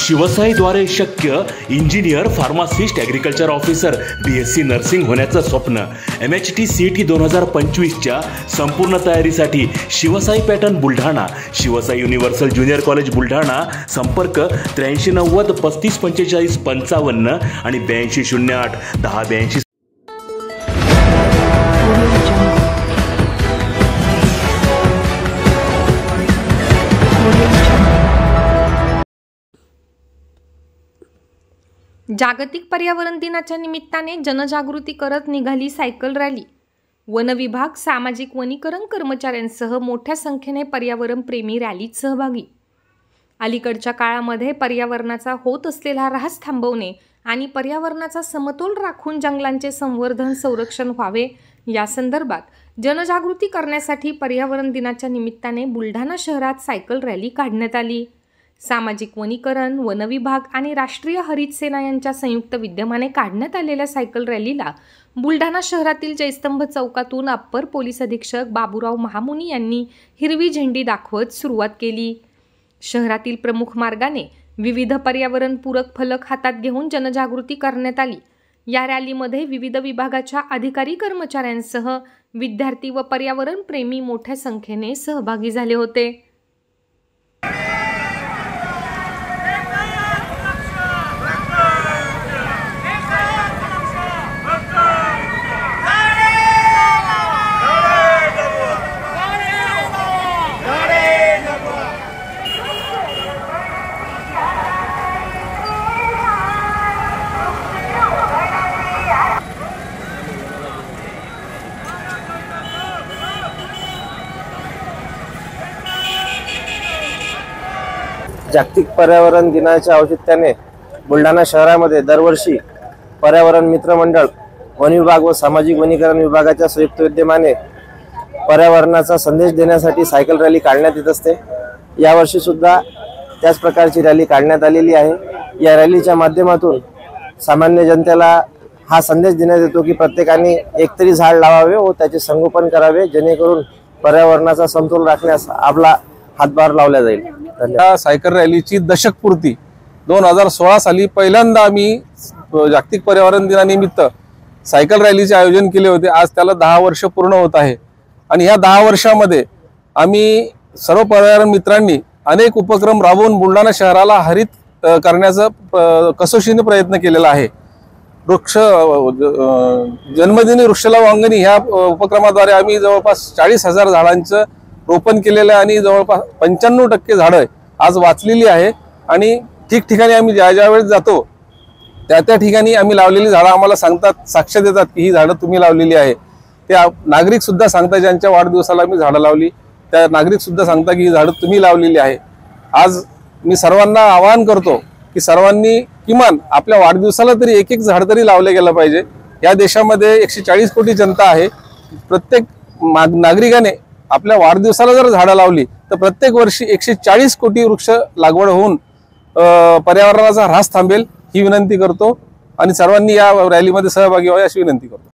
शिवसाईद्वारे शक्य engineer, pharmacist, agriculture officer, BSc nursing होण्याचं स्वप्न MHT CET 2025च्या संपूर्ण तयारीसाठी Shivsai pattern Buldhana, Shivsai universal junior college Buldhana. संपर्क 8390 3545 55 आणि 8208 1082. जागतिक पर्यावरण दिनाच्या निमित्ताने जनजागृती करत निघाली सायकल रॅली. वन विभाग, सामाजिक वनीकरण कर्मचाऱ्यांसह मोठ्या संख्येने पर्यावरण प्रेमी रॅलीत सहभागी. अलीकडच्या काळामध्ये पर्यावरणाचा होत असलेला ऱ्हास थांबवणे आणि पर्यावरणाचा समतोल राखून जंगलांचे संवर्धन, संरक्षण व्हावे या संदर्भात जनजागृती करण्यासाठी पर्यावरण दिनाच्या निमित्ताने बुलढाणा शहरात सायकल रॅली काढण्यात आली. सामाजिक वनीकरण, वन विभाग आणि राष्ट्रीय हरित सेना यांच्या संयुक्त विद्यमाने काढण्यात आलेल्या सायकल रॅलीला बुलढाणा शहरातील जयस्तंभ चौकातून अप्पर पोलीस अधीक्षक बाबूराव महामुनी यांनी हिरवी झेंडी दाखवत सुरुवात केली. शहरातील प्रमुख मार्गाने विविध पर्यावरणपूरक फलक हातात घेऊन जनजागृती करण्यात आली. या रॅलीमध्ये विविध विभागाच्या अधिकारी, कर्मचाऱ्यांसह विद्यार्थी व पर्यावरण प्रेमी मोठ्या संख्येने सहभागी झाले होते. जागतिक पर्यावरण दिनाच्या औचित्याने बुलढाणा शहरामध्ये दरवर्षी पर्यावरण मित्र मंडळ, वन विभाग व सामाजिक वनीकरण विभागाच्या संयुक्त विद्यमाने पर्यावरणाचा संदेश देण्यासाठी सायकल रॅली काढण्यात येत असते. यावर्षी सुद्धा त्याच प्रकारची रॅली काढण्यात आलेली आहे. या रॅलीच्या माध्यमातून सामान्य जनतेला हा संदेश देण्यात येतो की प्रत्येकाने एकतरी झाड लावावे व त्याचे संगोपन करावे, जेणेकरून पर्यावरणाचा समतोल राखण्यास आपला हातभार लावला जाईल. या सायकल रॅलीची दशकपूर्ती 2016 साली पहिल्यांदा आम्ही जागतिक पर्यावरण दिनानिमित्त सायकल रॅलीचे आयोजन केले होते. आज त्याला 10 वर्ष पूर्ण होत आहे आणि या 10 वर्षामध्ये आम्ही सर्व पर्यावरण मित्रांनी अनेक उपक्रम राबवून बुलढाणा शहराला हरित करण्याचा कसोशीने प्रयत्न केलेला आहे. जन्मदिनी वृक्षलाभ अंगणी ह्या उपक्रमाद्वारे आम्ही जवळपास 40,000 झाडांचं रोपण केलेलं आहे आणि जवळपास 95% झाडं आज वाचलेली आहे. आणि ठिकठिकाणी आम्ही ज्या वेळेस जातो त्या ठिकाणी आम्ही लावलेली झाडं आम्हाला सांगतात, साक्ष देतात की ही झाडं तुम्ही लावलेली आहे. त्या नागरिक सुद्धा सांगतात, ज्यांच्या वाढदिवसाला आम्ही झाडं लावली त्या नागरिक सुद्धा सांगतात की ही झाडं तुम्ही लावलेली आहे. आज मी सर्वांना आवाहन करतो की सर्वांनी किमान आपल्या वाढदिवसाला तरी एक झाड तरी लावले गेलं पाहिजे. या देशामध्ये 140 कोटी जनता आहे. प्रत्येक नागरिकाने आपल्या वाढदिवसाला जर झाडं लावली तर प्रत्येक वर्षी 140 कोटी वृक्ष लागवड होऊन पर्यावरणाचा ऱ्हास थांबेल ही विनंती करतो आणि सर्वांनी या रॅलीमध्ये सहभागी व्हावे अशी विनंती करतो.